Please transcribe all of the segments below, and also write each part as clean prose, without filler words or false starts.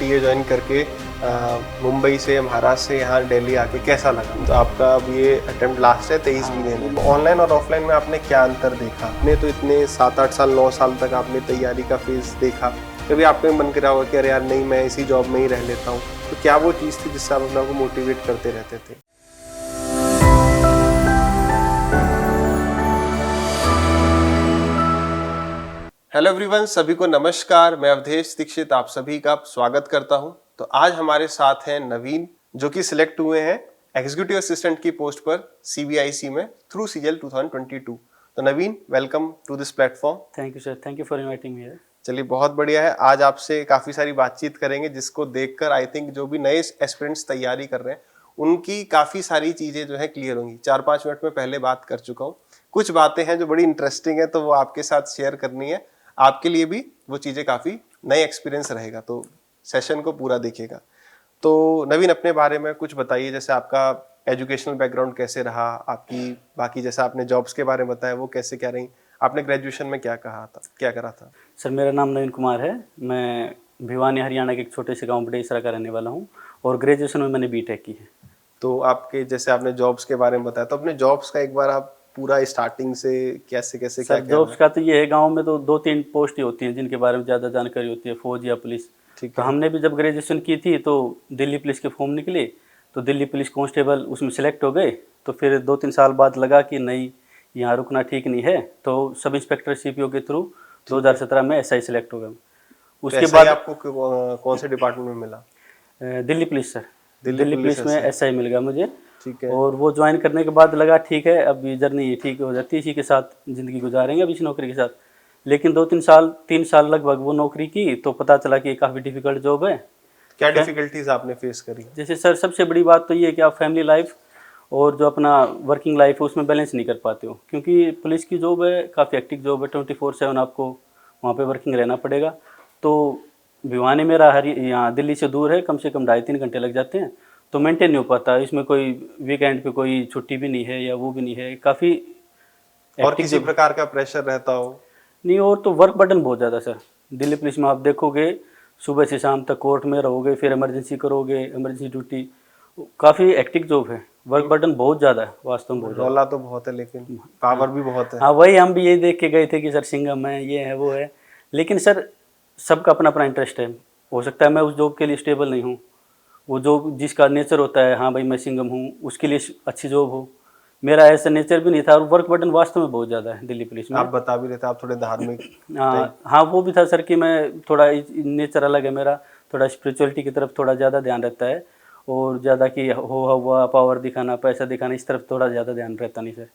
TA join करके मुंबई से महाराष्ट्र से यहाँ दिल्ली आके कैसा लगा? तो आपका अब ये अटेम्प्ट लास्ट है 23 महीने में। तो ऑनलाइन और ऑफलाइन में आपने क्या अंतर देखा? आपने तो इतने 7-8 साल 9 साल तक आपने तैयारी का फेज देखा, कभी आपको मन कर रहा होगा कि अरे यार नहीं मैं इसी जॉब में ही रह लेता हूँ, तो क्या वो चीज़ थी जिससे आप अपने को मोटिवेट करते रहते थे? हेलो एवरीवन, सभी को नमस्कार। मैं अवधेश दीक्षित आप सभी का स्वागत करता हूं। तो आज हमारे साथ हैं नवीन, जो कि सिलेक्ट हुए हैं एग्जीक्यूटिव असिस्टेंट की पोस्ट पर सीबीआईसी में थ्रू सीजीएल 2022। तो Naveen, welcome to this platform. Thank you sir, thank you for inviting me. चलिए, बहुत बढ़िया है। आज आपसे काफ़ी सारी बातचीत करेंगे जिसको देखकर आई थिंक जो भी नए एस्पिरेंट्स तैयारी कर रहे हैं उनकी काफ़ी सारी चीज़ें जो है क्लियर होंगी। 4-5 मिनट में पहले बात कर चुका हूँ। कुछ बातें हैं जो बड़ी इंटरेस्टिंग है, तो वो आपके साथ शेयर करनी है। आपके लिए भी वो चीज़ें काफ़ी नए एक्सपीरियंस रहेगा, तो सेशन को पूरा देखिएगा। तो नवीन, अपने बारे में कुछ बताइए, जैसे आपका एजुकेशनल बैकग्राउंड कैसे रहा, आपकी बाकी जैसे आपने जॉब्स के बारे में बताया वो कैसे क्या रही, आपने ग्रेजुएशन में क्या कहा था, क्या करा था? सर, मेरा नाम नवीन कुमार है। मैं भिवानी हरियाणा के एक छोटे से गांव बडेसरा का रहने वाला हूं और ग्रेजुएशन में मैंने बीटेक की है। तो आपके जैसे आपने जॉब्स के बारे में बताया, तो अपने जॉब्स का एक बार आप पूरा स्टार्टिंग से कैसे कैसे सर, क्या जॉब्स का तो ये है, गांव में तो 2-3 पोस्ट ही होती हैं जिनके बारे में ज़्यादा जानकारी होती है, फौज या पुलिस। ठीक तो है। हमने भी जब ग्रेजुएशन की थी तो दिल्ली पुलिस के फॉर्म निकले, तो दिल्ली पुलिस कांस्टेबल उसमें सेलेक्ट हो गए। तो फिर 2-3 साल बाद लगा कि नहीं, यहाँ रुकना ठीक नहीं है, तो सब इंस्पेक्टर सीपीओ के थ्रू 2017 में एसआई सेलेक्ट हो गया। तो उसके ऐसा ही बाद आपको कौन से डिपार्टमेंट में मिला? Delhi police sir, Delhi Delhi police police में SI। एसआई मिल गया मुझे। ठीक है। और वो ज्वाइन करने के बाद लगा ठीक है, अब ये जर्नी ठीक हो जाती है, इसी के साथ ज़िंदगी गुजारेंगे अब इस नौकरी के साथ। लेकिन 3 साल लगभग वो नौकरी की तो पता चला कि काफ़ी डिफ़िकल्ट जॉब है। क्या डिफिकल्टीज आपने फेस करी? जैसे सर, सबसे बड़ी बात तो ये है कि आप फैमिली लाइफ और जो अपना वर्किंग लाइफ है उसमें बैलेंस नहीं कर पाते हो, क्योंकि पुलिस की जॉब है, काफ़ी एक्टिव जॉब है, 24/7 आपको वहाँ पे वर्किंग रहना पड़ेगा। तो भिवानी मेरा यहाँ दिल्ली से दूर है, कम से कम 2.5-3 घंटे लग जाते हैं, तो मेंटेन नहीं हो पाता। इसमें कोई वीकेंड पे कोई छुट्टी भी नहीं है या वो भी नहीं है, काफ़ी और किसी प्रकार का प्रेशर रहता हो? नहीं। और तो वर्क बर्डन बहुत ज़्यादा सर, दिल्ली पुलिस में आप देखोगे सुबह से शाम तक कोर्ट में रहोगे, फिर इमरजेंसी करोगे, इमरजेंसी ड्यूटी, काफ़ी एक्टिव जॉब है। वर्क बर्डन बहुत ज़्यादा है, वास्तव में बहुत ज़्यादा। रौला तो बहुत है लेकिन पावर भी बहुत है। हाँ, वही हम भी यही देख के गए थे कि सर सिंघम है, ये है, वो है। लेकिन सर, सबका अपना अपना इंटरेस्ट है। हो सकता है मैं उस जॉब के लिए स्टेबल नहीं हूँ, वो जॉब जिसका नेचर होता है, हाँ भाई मैं सिंघम हूँ, उसके लिए अच्छी जॉब हो। मेरा ऐसा नेचर भी नहीं था और वर्क बर्डन वास्तव में बहुत ज़्यादा है दिल्ली पुलिस में। आप बता भी रहे थे आप थोड़े धार्मिक हाँ, वो भी था सर कि मैं थोड़ा, नेचर अलग है मेरा, थोड़ा स्पिरिचुअलिटी की तरफ थोड़ा ज़्यादा ध्यान रहता है, और ज़्यादा कि हो हुआ पावर दिखाना, पैसा दिखाना, इस तरफ थोड़ा ज़्यादा ध्यान रहता नहीं सर।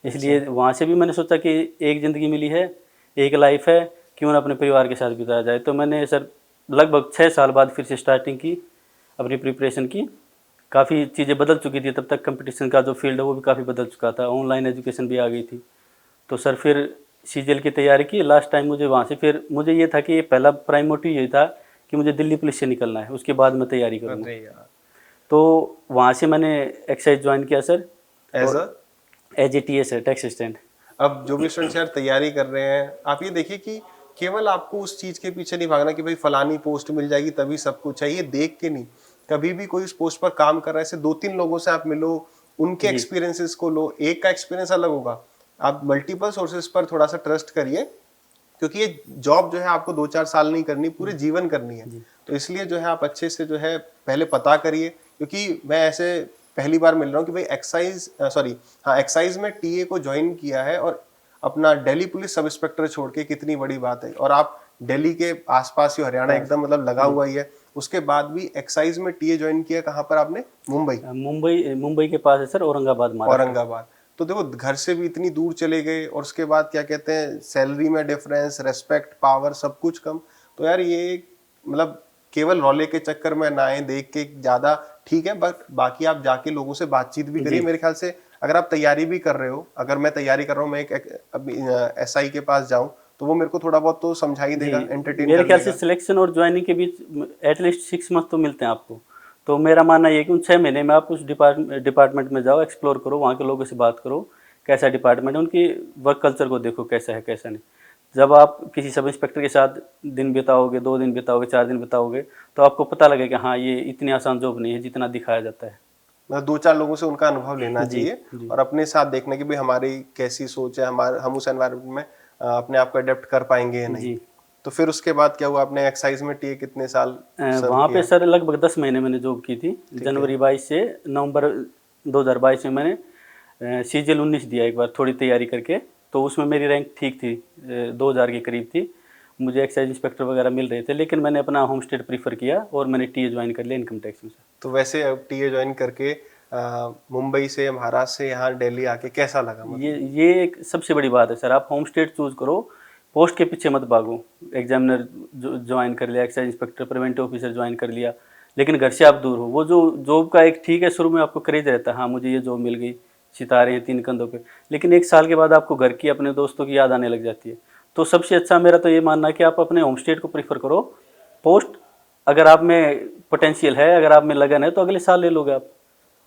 इसलिए वहाँ से भी मैंने सोचा कि एक ज़िंदगी मिली है, एक लाइफ है, क्यों ना अपने परिवार के साथ बिताया जाए। तो मैंने सर लगभग 6 साल बाद फिर से स्टार्टिंग की अपनी प्रिपरेशन की। काफ़ी चीज़ें बदल चुकी थी तब तक, कंपटीशन का जो फील्ड है वो भी काफ़ी बदल चुका था, ऑनलाइन एजुकेशन भी आ गई थी। तो सर फिर सीजीएल की तैयारी की लास्ट टाइम। मुझे वहाँ से फिर मुझे ये था कि पहला प्राइम मोटिव यही था कि मुझे दिल्ली पुलिस से निकलना है, उसके बाद मैं तैयारी करूँगा। तो वहाँ से मैंने एक्साइज ज्वाइन किया सर, एज ए TS है, टैक्स असिस्टेंट। अब जो भी स्टूडेंट्स यार तैयारी कर रहे हैं, आप ये देखिए कि केवल आपको उस चीज के पीछे नहीं भागना कि भाई फलानी पोस्ट मिल जाएगी तभी सब कुछ है, ये देख के नहीं। कभी भी कोई उस पोस्ट पर काम कर रहा है, ऐसे 2-3 लोगों से आप मिलो, उनके एक्सपीरियंसेस को लो। एक का एक्सपीरियंस अलग होगा, आप मल्टीपल सोर्सेज पर थोड़ा सा ट्रस्ट करिए, क्योंकि ये जॉब जो है आपको 2-4 साल नहीं करनी, पूरे जीवन करनी है। तो इसलिए जो है आप अच्छे से जो है पहले पता करिए, क्योंकि मैं ऐसे पहली बार मिल रहा हूँ कि भाई एक्साइज में टीए को ज्वाइन किया है और अपना दिल्ली पुलिस सब इंस्पेक्टर छोड़ के, कितनी बड़ी बात है। और आप दिल्ली के आसपास ही, हरियाणा एकदम मतलब लगा हुआ ही है, उसके बाद भी एक्साइज में टीए ज्वाइन किया। कहाँ पर आपने? मुंबई के पास है सर, औरंगाबाद। तो देखो, घर से भी इतनी दूर चले गए और उसके बाद क्या कहते हैं, सैलरी में डिफरेंस, रेस्पेक्ट, पावर सब कुछ कम। तो यार ये मतलब केवल रौले के चक्कर में ना आए, देख के ज़्यादा ठीक है, बट बाकी आप जाके लोगों से बातचीत भी करिए। मेरे ख्याल से अगर आप तैयारी भी कर रहे हो, अगर मैं तैयारी कर रहा हूँ, मैं एक SI के पास जाऊँ तो वो मेरे को थोड़ा बहुत तो समझा ही देगा, एंटरटेन मेरे कर ख्याल देगा। से सिलेक्शन और ज्वाइनिंग के बीच एटलीस्ट 6 मंथ तो मिलते हैं आपको। तो मेरा मानना ये है कि उन 6 महीने में आप उस डिपार्टमेंट में जाओ, एक्सप्लोर करो, वहाँ के लोगों से बात करो, कैसा डिपार्टमेंट है, उनकी वर्क कल्चर को देखो कैसा है कैसा नहीं। जब आप किसी सब इंस्पेक्टर के साथ दिन बिताओगे, 2 दिन बिताओगे, 4 दिन बिताओगे, तो आपको पता लगेगा हाँ ये इतनी आसान जॉब नहीं है जितना दिखाया जाता है। मतलब 2-4 लोगों से उनका अनुभव लेना जी, चाहिए जी। और अपने साथ देखना कि भाई हमारी कैसी सोच है, हम उस एनवायरनमेंट में अपने आप को अडेप्ट कर पाएंगे या नहीं। जी। तो फिर उसके बाद क्या हुआ, आपने एक्साइज में टीए कितने साल सर्व वहाँ पे किया? सर लगभग 10 महीने मैंने जॉब की थी। ठीक है। जनवरी 22 से नवंबर 2022 में मैंने सीजीएल 19 दिया एक बार थोड़ी तैयारी करके, तो उसमें मेरी रैंक ठीक थी, 2000 के करीब थी। मुझे एक्साइज इंस्पेक्टर वगैरह मिल रहे थे, लेकिन मैंने अपना होम स्टेट प्रीफर किया और मैंने टीए ज्वाइन कर लिया इनकम टैक्स में। तो वैसे अब टीए ज्वाइन करके मुंबई से, महाराष्ट्र से यहाँ दिल्ली आके कैसा लगा ये मतलब? ये एक सबसे बड़ी बात है सर, आप होम स्टेट चूज करो, पोस्ट के पीछे मत भागो। एग्जामिनर ज्वाइन कर लिया, excise inspector, preventive officer join कर लिया, लेकिन घर से आप दूर हो। वो जो जॉब का एक ठीक है, शुरू में आपको क्रेज रहता है, हाँ मुझे ये जॉब मिल गई, सितारे हैं 3 कंधों पे, लेकिन 1 साल के बाद आपको घर की, अपने दोस्तों की याद आने लग जाती है। तो सबसे अच्छा मेरा तो ये मानना है कि आप अपने होम स्टेट को प्रीफर करो। पोस्ट अगर आप में पोटेंशियल है, अगर आप में लगन है, तो अगले साल ले लोगे आप।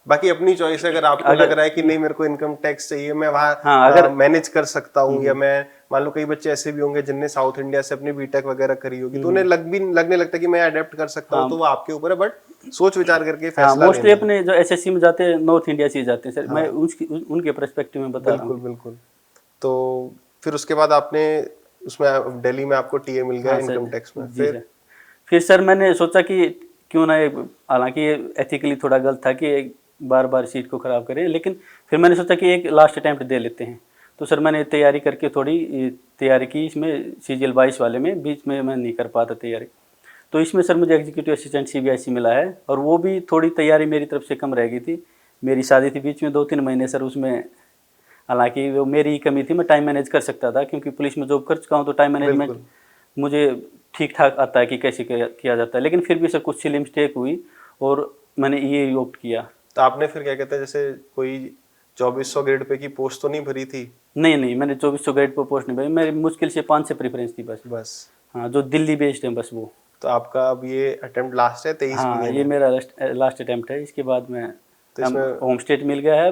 बाकी अपनी चॉइस है, अगर आपको लग अगर रहा है कि नहीं मेरे को इनकम टैक्स चाहिए, मैं हाँ, वहाँ अगर मैनेज कर सकता हूँ, या मैं मान लो कई बच्चे ऐसे भी होंगे जिनने साउथ इंडिया से अपनी बीटेक वगैरह करी होगी, तो उन्हें लगने लगता है कि मैं अडेप्ट कर सकता हूँ, हाँ, तो वो आपके ऊपर है, बट सोच विचार करके हाँ, फैसला मोस्टली लेना है। अपने जो एसएससी में जाते हैं नॉर्थ इंडिया से ही जाते हैं सर, मैं हाँ, उनके पर्सपेक्टिव में बता रहा बिल्कुल हूँ। बिल्कुल। तो फिर उसके बाद आपने उसमें दिल्ली में आपको टीए मिल गया हाँ इनकम सर, टैक्स में, जी फिर? सर। फिर सर मैंने सोचा कि क्यों ना, हालांकि ये एथिकली थोड़ा गलत था कि बार बार सीट को ख़राब करें, लेकिन फिर मैंने सोचा कि एक लास्ट अटैम्प्ट दे लेते हैं। तो सर मैंने तैयारी करके थोड़ी तैयारी की इसमें, सीजीएल 22 वाले में, बीच में मैं नहीं कर पाता तैयारी। तो इसमें सर मुझे एग्जीक्यूटिव असिस्टेंट सीबीआईसी मिला है, और वो भी थोड़ी तैयारी मेरी तरफ से कम रह गई थी। मेरी शादी थी बीच में 2-3 महीने सर उसमें, हालांकि वो मेरी ही कमी थी, मैं टाइम मैनेज कर सकता था क्योंकि पुलिस में जॉब कर चुका हूँ, तो टाइम मैनेजमेंट बिल्कुल। मुझे ठीक ठाक आता है कि कैसे किया जाता है। लेकिन फिर भी सर कुछ सिली मिस्टेक हुई और मैंने ये ऑप्ट किया। तो आपने फिर क्या कहते हैं, जैसे कोई 2400 ग्रेड पे की पोस्ट तो नहीं भरी थी? नहीं नहीं, मैंने 2400 ग्रेड पर पोस्ट नहीं भाई, मेरी मुश्किल से 5 से प्रेफरेंस थी बस। बस। हाँ, जो दिल्ली बेस्ड है बस वो। तो आपका अब ये अटेम्प्ट लास्ट है, 23 हाँ, बिगिन ये है? मेरा लास्ट अटैम्प्ट है, इसके बाद मैं तो हम इसमें होम स्टेट मिल गया है,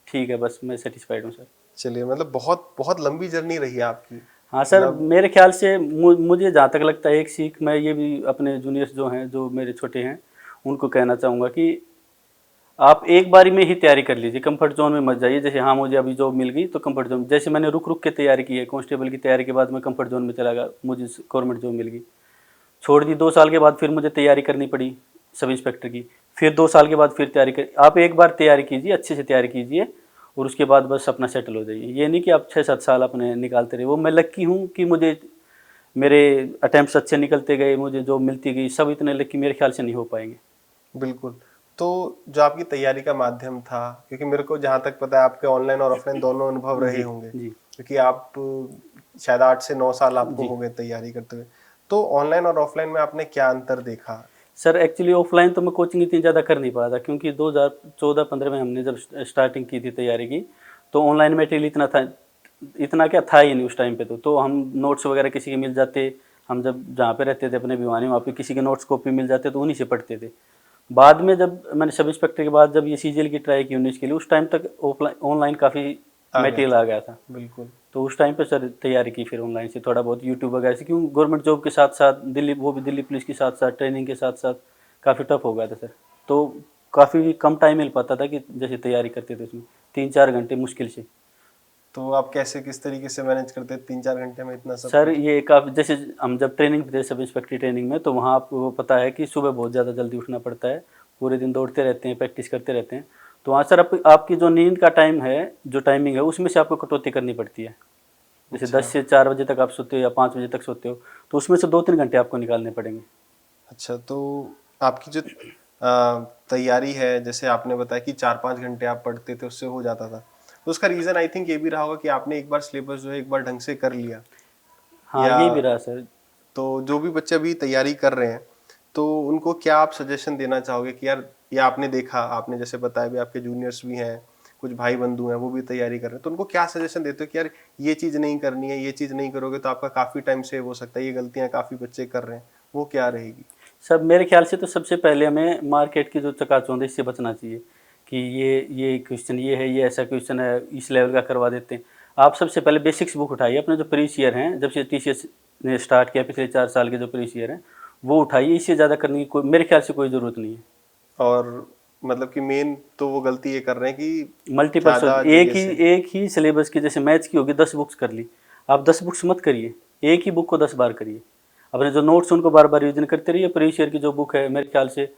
ठीक है, बस मैं सेटिस्फाइड हूँ सर। चलिए, मतलब बहुत बहुत लंबी जर्नी रही है आपकी। हाँ सर, मतलब मेरे ख्याल से मुझे जहाँ तक लगता है, एक सीख मैं ये भी अपने जूनियर्स जो हैं, जो मेरे छोटे हैं, उनको कहना चाहूँगा कि आप एक बारी में ही तैयारी कर लीजिए, कंफर्ट जोन में मत जाइए। जैसे हाँ मुझे अभी जॉब मिल गई तो कंफर्ट जोन, जैसे मैंने रुक रुक के तैयारी की है, कांस्टेबल की तैयारी के बाद मैं कंफर्ट जोन में चला गया, मुझे गवर्नमेंट जॉब मिल गई, छोड़ दी। 2 साल के बाद फिर मुझे तैयारी करनी पड़ी सब इंस्पेक्टर की, फिर 2 साल के बाद फिर तैयारी कर। आप एक बार तैयारी कीजिए, अच्छे से तैयारी कीजिए, और उसके बाद बस अपना सेटल हो जाइए। ये नहीं कि आप 6-7 साल अपने निकालते रहे। वो मैं लक्की हूँ कि मुझे मेरे अटैम्प्ट्स अच्छे निकलते गए, मुझे जॉब मिलती गई। सब इतने लक्की मेरे ख्याल से नहीं हो पाएंगे। बिल्कुल। तो जो आपकी तैयारी का माध्यम था, क्योंकि मेरे को जहाँ तक पता है आपके ऑनलाइन और ऑफलाइन दोनों अनुभव रहे जी, होंगे, जी, क्योंकि आप शायद 8 से 9 साल आपको जी। हो गए तैयारी करते हुए। तो ऑनलाइन और ऑफलाइन में आपने क्या अंतर देखा? सर एक्चुअली ऑफलाइन तो मैं कोचिंग इतनी ज़्यादा कर नहीं पाया था, क्योंकि 2014-15 में हमने जब स्टार्टिंग की थी तैयारी की, तो ऑनलाइन मटेरियल इतना था, इतना क्या था ही नहीं उस टाइम पे। तो हम नोट्स वगैरह किसी के मिल जाते, हम जब जहाँ पे रहते थे अपने भिवानी, वहाँ पे किसी के नोट्स कॉपी मिल जाते, तो उन्हीं से पढ़ते थे। बाद में जब मैंने सब इंस्पेक्टर के बाद जब ये सीजीएल की ट्राई की 19 के लिए, उस टाइम तक ऑफलाइन ऑनलाइन काफ़ी आ गया मटेरियल था। आ गया था। बिल्कुल। तो उस टाइम पे सर तैयारी की फिर ऑनलाइन से थोड़ा बहुत, यूट्यूब वगैरह से, क्यों गवर्नमेंट जॉब के साथ साथ दिल्ली, वो भी दिल्ली पुलिस के साथ साथ ट्रेनिंग के साथ साथ काफ़ी टफ हो गया था सर। तो काफ़ी कम टाइम मिल पाता था कि जैसे तैयारी करते थे उसमें 3-4 घंटे मुश्किल से। तो आप कैसे, किस तरीके से मैनेज करते 3-4 घंटे में इतना सब सर कुछ? ये काफ़ी, जैसे हम जब ट्रेनिंग पे थे सब इंस्पेक्टर ट्रेनिंग में, तो वहाँ आपको पता है कि सुबह बहुत ज़्यादा जल्दी उठना पड़ता है, पूरे दिन दौड़ते रहते हैं, प्रैक्टिस करते रहते हैं। तो वहाँ सर आपकी जो नींद का टाइम है, जो टाइमिंग है, उसमें से आपको कटौती करनी पड़ती है। जैसे अच्छा 10 से 4 बजे तक आप सोते हो या 5 बजे तक सोते हो, तो उसमें से 2-3 घंटे आपको निकालने पड़ेंगे। अच्छा। तो आपकी जो तैयारी है, जैसे आपने बताया कि 4-5 घंटे आप पढ़ते थे, उससे हो जाता था, तो उसका रीज़न आई थिंक ये भी रहा होगा कि आपने एक बार सिलेबस जो है एक बार ढंग से कर लिया। हाँ, या ये भी रहा सर। तो जो भी बच्चे अभी तैयारी कर रहे हैं, तो उनको क्या आप सजेशन देना चाहोगे कि यार, या आपने देखा, आपने जैसे बताया भी आपके जूनियर्स भी हैं, कुछ भाई बंधु हैं वो भी तैयारी कर रहे हैं, तो उनको क्या सजेशन देते हो कि यार ये चीज़ नहीं करनी है, ये चीज़ नहीं करोगे तो आपका काफ़ी टाइम सेव हो सकता है, ये गलतियाँ काफ़ी बच्चे कर रहे हैं, वो क्या रहेगी? सब मेरे ख्याल से तो सबसे पहले हमें मार्केट की जो चकाचौंध है इससे बचना चाहिए कि ये क्वेश्चन ये है, ये ऐसा क्वेश्चन है, इस लेवल का करवा देते हैं। आप सबसे पहले बेसिक्स बुक उठाइए, अपने जो प्रीवियस ईयर हैं, जब से टीसीएस ने स्टार्ट किया पिछले 4 साल के जो प्रीवियस ईयर हैं वो उठाइए। इससे ज़्यादा करने की कोई मेरे ख्याल से कोई ज़रूरत नहीं है। और मतलब कि मेन तो वो गलती ये कर रहे हैं कि मल्टीपल ज़्यादा एक ही सिलेबस की, जैसे मैथ्स की होगी 10 बुक्स कर ली, आप 10 बुक्स मत करिए, एक ही बुक को 10 बार करिए। अपने जो नोट्स उनको बार बार रिविजन करते रहिए। प्रीवियस ईयर की जो बुक है मेरे ख्याल से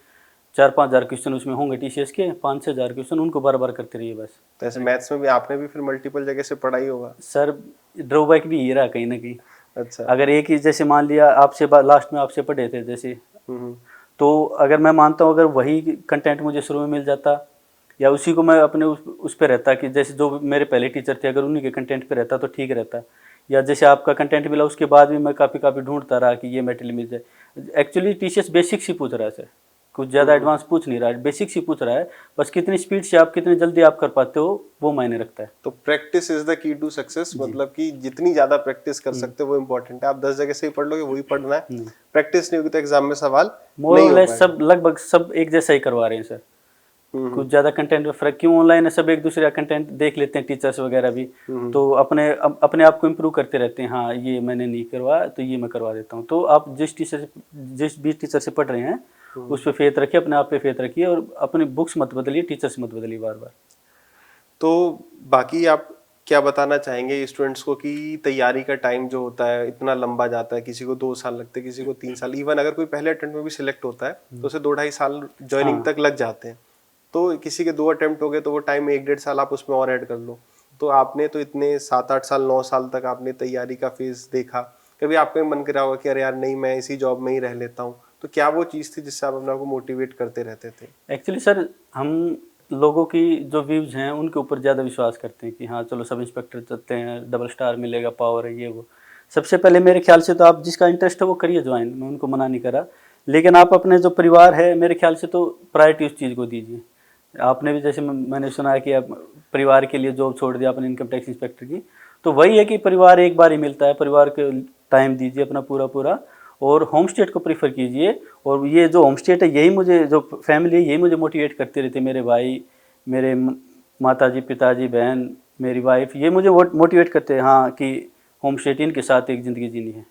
4-5 हज़ार क्वेश्चन उसमें होंगे टीसीएस के, 5 से हज़ार क्वेश्चन, उनको बार बार करते रहिए बस। तो ऐसे मैथ्स में भी आपने भी फिर मल्टीपल जगह से पढ़ाई होगा। सर ड्रॉबैक भी ये रहा कहीं ना कहीं। अच्छा। अगर एक ही, जैसे मान लिया आपसे लास्ट में आपसे पढ़े थे जैसे, हम्म। तो अगर मैं मानता हूँ अगर वही कंटेंट मुझे शुरू में मिल जाता या उसी को मैं अपने उस पे रहता कि जैसे जो मेरे पहले टीचर थे अगर उन्हीं के कंटेंट पे रहता तो ठीक रहता। या जैसे आपका कंटेंट मिला उसके बाद भी मैं काफ़ी ढूंढता रहा कि ये मटेरियल मिल जाए। एक्चुअली टीचर्स बेसिक्स ही पूछ रहा है सर, कुछ ज़्यादा एडवांस पूछ नहीं रहा है, बेसिक्स ही पूछ रहा है। बस कितनी स्पीड से आप, कितनी जल्दी आप कर पाते हो वो मायने रखता है। तो practice is the key to success, मतलब कि जितनी ज्यादा प्रैक्टिस कर सकते हो वो इम्पोर्टेंट है। आप 10 जगह से ही पढ़ लोगे वही पढ़ना है, प्रैक्टिस नहीं होगी तो एग्जाम में सवाल मोर नहीं और हो लेस पाएगा। सब लगभग सब एक जैसा ही करवा रहे हैं सर। कुछ ज़्यादा कंटेंट में फ़र्क क्यों? ऑनलाइन है, सब एक दूसरे का कंटेंट देख लेते हैं टीचर्स वगैरह भी, तो अपने आप को इम्प्रूव करते रहते हैं। हाँ ये मैंने नहीं करवाया तो ये मैं करवा देता हूँ। तो आप जिस भी टीचर से पढ़ रहे हैं उस पर फेथ रखिए, अपने आप पे फेथ रखिए और अपनी बुक्स मत बदलिए, टीचर्स मत बदलिए बार बार। तो बाकी आप क्या बताना चाहेंगे स्टूडेंट्स को कि तैयारी का टाइम जो होता है इतना लंबा जाता है, किसी को 2 साल लगते हैं, किसी को 3 साल, इवन अगर कोई पहले अटेम्प्ट में भी सिलेक्ट होता है तो उसे 2-2.5 साल ज्वाइनिंग तक लग जाते हैं। तो किसी के 2 अटेम्प्ट हो गए तो वो टाइम 1-1.5 साल आप उसमें और ऐड कर लो। तो आपने तो इतने 7-8 साल 9 साल तक आपने तैयारी का फेज देखा, कभी आपका मन करा होगा कि अरे यार नहीं मैं इसी जॉब में ही रह लेता हूँ, तो क्या वो चीज़ थी जिससे आप अपने आप को मोटिवेट करते रहते थे? एक्चुअली सर हम लोगों की जो व्यूज़ हैं उनके ऊपर ज़्यादा विश्वास करते हैं कि हाँ चलो सब इंस्पेक्टर चलते हैं, डबल स्टार मिलेगा, पावर है, ये वो। सबसे पहले मेरे ख्याल से तो आप जिसका इंटरेस्ट है वो करिए ज्वाइन, मैं उनको मना नहीं करा, लेकिन आप अपने जो परिवार है मेरे ख्याल से तो प्रायोरिटी उस चीज़ को दीजिए। आपने भी जैसे मैंने सुना है कि आप परिवार के लिए जॉब छोड़ दिया अपने इनकम टैक्स इंस्पेक्टर की, तो वही है कि परिवार एक बार ही मिलता है, परिवार के टाइम दीजिए अपना पूरा पूरा और होम स्टेट को प्रीफर कीजिए। और ये जो होम स्टेट है यही मुझे, जो फैमिली है यही मुझे मोटिवेट करती रहती है, मेरे भाई, मेरे माताजी, पिताजी, बहन, मेरी वाइफ, ये मुझे मोटिवेट करते हैं हाँ कि होम स्टेट इनके साथ एक ज़िंदगी जीनी है।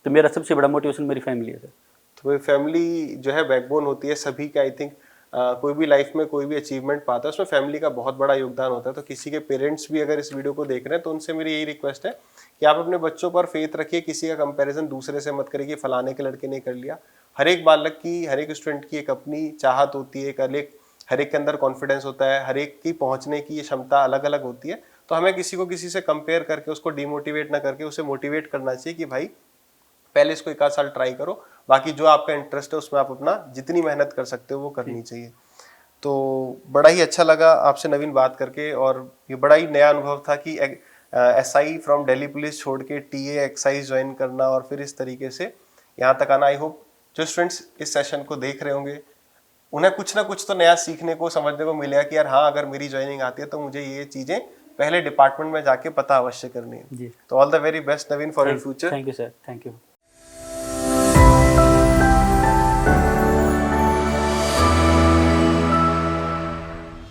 तो मेरा सबसे बड़ा मोटिवेशन मेरी फैमिली है सर। तो भाई फैमिली जो है बैकबोन होती है सभी का। आई थिंक कोई भी लाइफ में कोई भी अचीवमेंट पाता है उसमें फैमिली का बहुत बड़ा योगदान होता है। तो किसी के पेरेंट्स भी अगर इस वीडियो को देख रहे हैं तो उनसे मेरी यही रिक्वेस्ट है कि आप अपने बच्चों पर फेथ रखिए, किसी का कंपैरिजन दूसरे से मत करिए कि फलाने के लड़के ने कर लिया। हर एक बालक की, हर एक स्टूडेंट की एक अपनी चाहत होती है, हर एक के अंदर कॉन्फिडेंस होता है, हर एक की पहुंचने की ये क्षमता अलग अलग होती है। तो हमें किसी को किसी से कंपेयर करके उसको डिमोटिवेट ना करके उसे मोटिवेट करना चाहिए कि भाई पहले इसको 1 आध साल ट्राई करो, बाकी जो आपका इंटरेस्ट है उसमें आप अपना जितनी मेहनत कर सकते हो वो करनी चाहिए। तो बड़ा ही अच्छा लगा आपसे नवीन बात करके, और ये बड़ा ही नया अनुभव था कि एसआई फ्रॉम दिल्ली पुलिस छोड़ के टीए एक्साइज ज्वाइन करना और फिर इस तरीके से यहाँ तक आना। आई होप जो स्टूडेंट्स इस सेशन को देख रहे होंगे उन्हें कुछ ना कुछ तो नया सीखने को, समझने को मिलेगा कि यार हाँ अगर मेरी ज्वाइनिंग आती है तो मुझे ये चीज़ें पहले डिपार्टमेंट में जाके पता अवश्य करनी है। जी। तो all the very best Naveen for your future. Thank you sir, thank you.